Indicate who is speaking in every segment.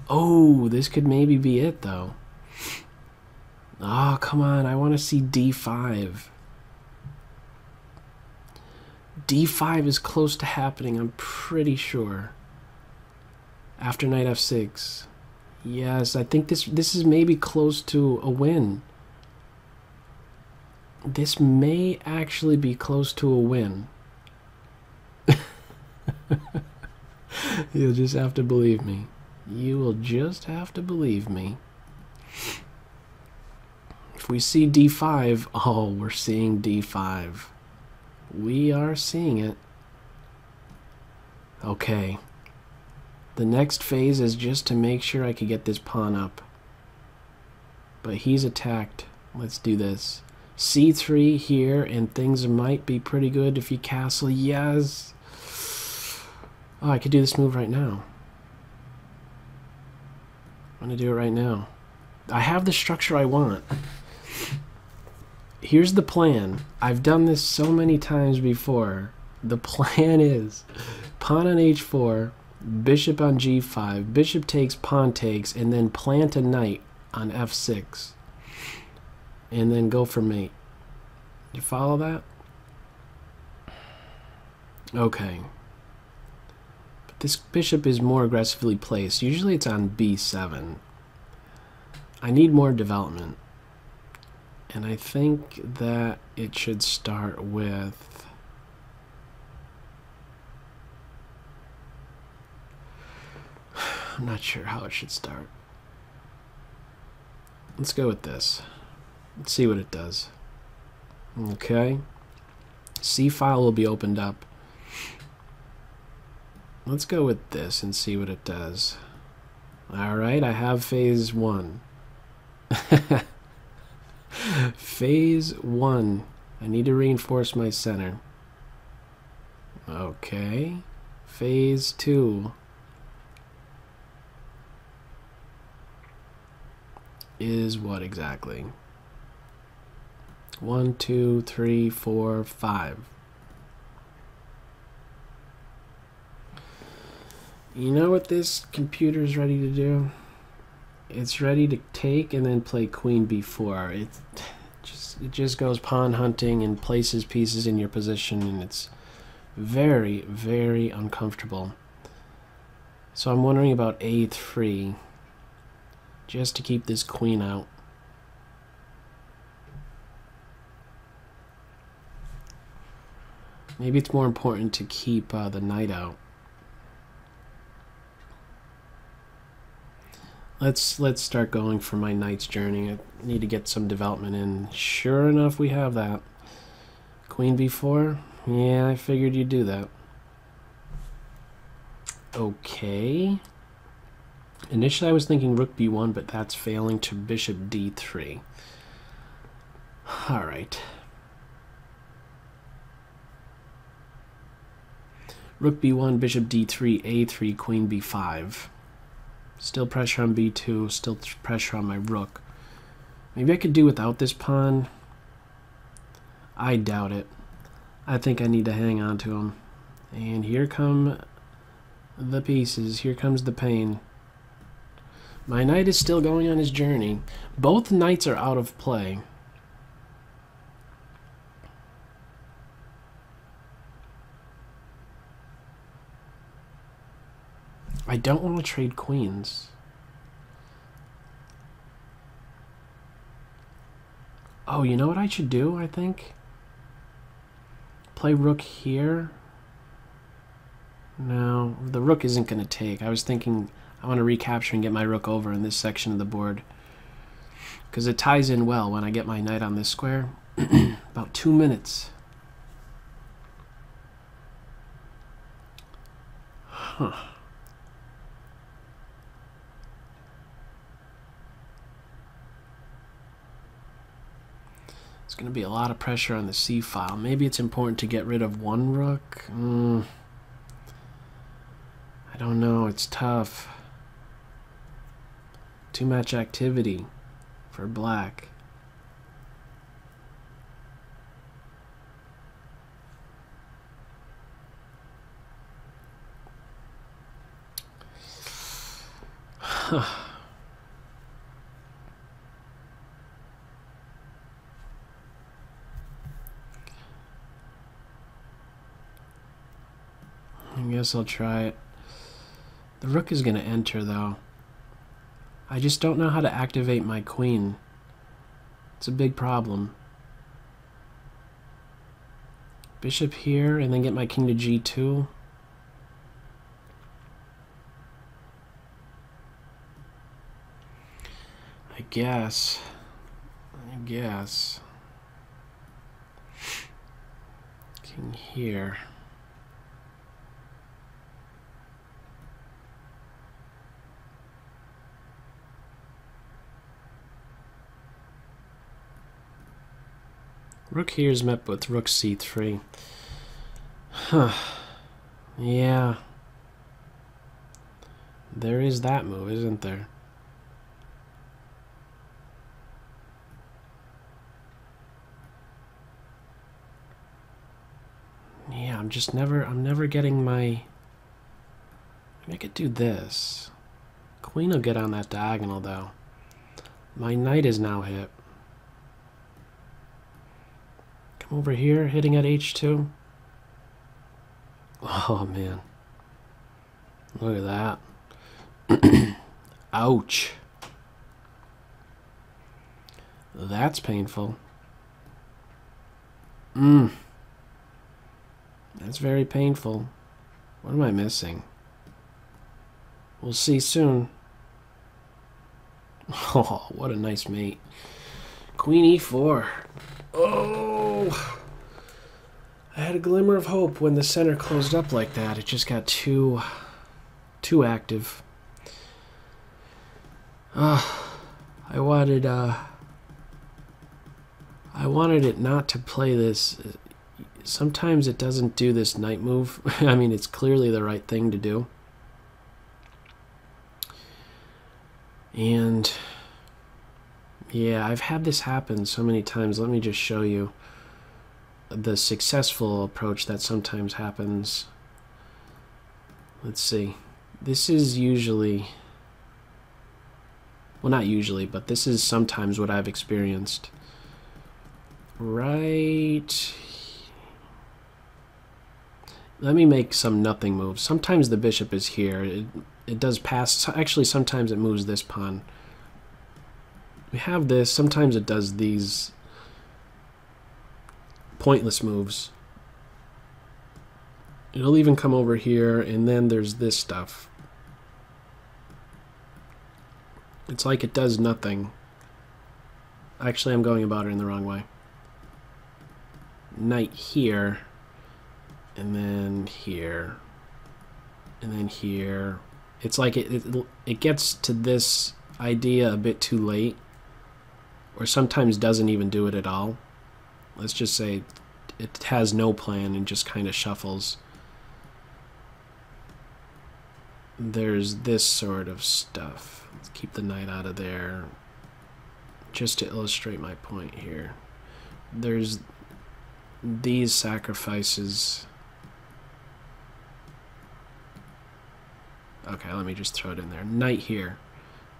Speaker 1: Oh, this could maybe be it, though. Oh, come on. I want to see d5. d5 is close to happening, I'm pretty sure. After knight f6. Yes, I think this is maybe close to a win. This may actually be close to a win. You'll just have to believe me. You will just have to believe me. If we see d5, oh, we're seeing d5. We are seeing it. Okay. The next phase is just to make sure I could get this pawn up. But he's attacked. Let's do this. c3 here, and things might be pretty good if you castle. Yes! Oh, I could do this move right now. I'm going to do it right now. I have the structure I want. Here's the plan. I've done this so many times before. The plan is pawn on h4, bishop on g5, bishop takes, pawn takes, and then plant a knight on f6. And then go for mate. You follow that? Okay. But this bishop is more aggressively placed. Usually it's on b7. I need more development. And I think that it should start with... I'm not sure how it should start. Let's go with this. Let's see what it does. Okay. C file will be opened up. Let's go with this and see what it does. Alright, I have phase 1. Phase 1. I need to reinforce my center. Okay. Phase 2 is what exactly? 1, 2, 3, 4, 5. You know what this computer's ready to do? It's ready to take and then play queen b4. It just goes pawn hunting and places pieces in your position, and it's very, very uncomfortable. So I'm wondering about a3, just to keep this queen out. Maybe it's more important to keep the knight out. Let's start going for my knight's journey. I need to get some development in. Sure enough, we have that. Queen b4? Yeah, I figured you'd do that. Okay. Initially I was thinking rook b1, but that's failing to bishop d3. Alright. Rook b1, bishop d3, a3, queen b5. Still pressure on b2, still pressure on my rook. Maybe I could do without this pawn. I doubt it. I think I need to hang on to him. And here come the pieces. Here comes the pain. My knight is still going on his journey. Both knights are out of play. I don't want to trade queens. Oh, you know what I should do, I think? Play rook here. No, the rook isn't going to take. I was thinking I want to recapture and get my rook over in this section of the board, because it ties in well when I get my knight on this square. About 2 minutes. Huh. It's going to be a lot of pressure on the c file. Maybe it's important to get rid of one rook. I don't know. It's tough. Too much activity for black. I guess I'll try it. The rook is going to enter, though. I just don't know how to activate my queen. It's a big problem. Bishop here, and then get my king to g2. I guess. King here. Rook here is met with rook c3. Huh. Yeah. There is that move, isn't there? Yeah, I'm never getting my... Maybe I could do this. Queen will get on that diagonal, though. My knight is now hit. Come over here, hitting at h2. Oh, man. Look at that. Ouch. That's painful. That's very painful. What am I missing? We'll see soon. Oh, what a nice mate. Queen e4. Oh! I had a glimmer of hope when the center closed up like that. It just got too active. I wanted it not to play this. Sometimes it doesn't do this knight move. I mean, it's clearly the right thing to do. And yeah, I've had this happen so many times. Let me just show you the successful approach that sometimes happens. Let's see. This is usually, well, not usually, but this is sometimes what I've experienced. Right. Let me make some nothing moves. Sometimes the bishop is here. It does pass. Actually, sometimes it moves this pawn. We have this. Sometimes it does these pointless moves. It'll even come over here, and then there's this stuff. It's like it does nothing. Actually, I'm going about it in the wrong way. Knight here, and then here, and then here. It's like it gets to this idea a bit too late, or sometimes doesn't even do it at all. Let's just say it has no plan and just kind of shuffles. There's this sort of stuff. Let's keep the knight out of there. Just to illustrate my point here. There's these sacrifices. Okay, let me just throw it in there. Knight here.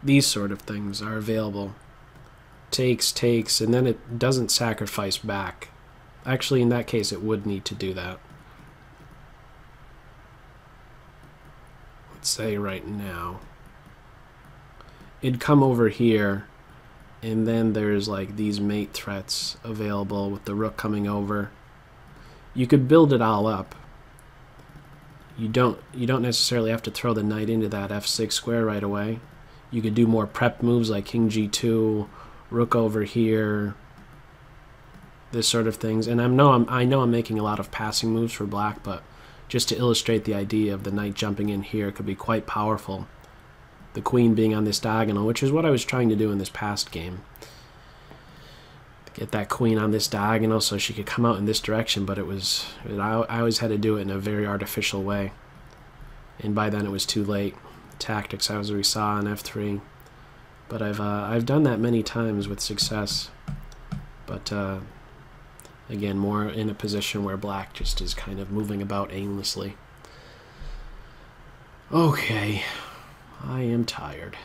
Speaker 1: These sort of things are available. Takes, and then it doesn't sacrifice back. Actually, in that case, it would need to do that. Let's say right now. It'd come over here, and then there's like these mate threats available with the rook coming over. You could build it all up. You don't necessarily have to throw the knight into that f6 square right away. You could do more prep moves like king g2, rook over here, this sort of things. And I know I'm making a lot of passing moves for black, but just to illustrate the idea of the knight jumping in here could be quite powerful. The queen being on this diagonal, which is what I was trying to do in this past game. Get that queen on this diagonal so she could come out in this direction, but I always had to do it in a very artificial way. And by then it was too late. Tactics, as we saw on f3. But I've done that many times with success. But again, more in a position where black just is kind of moving about aimlessly. Okay, I am tired.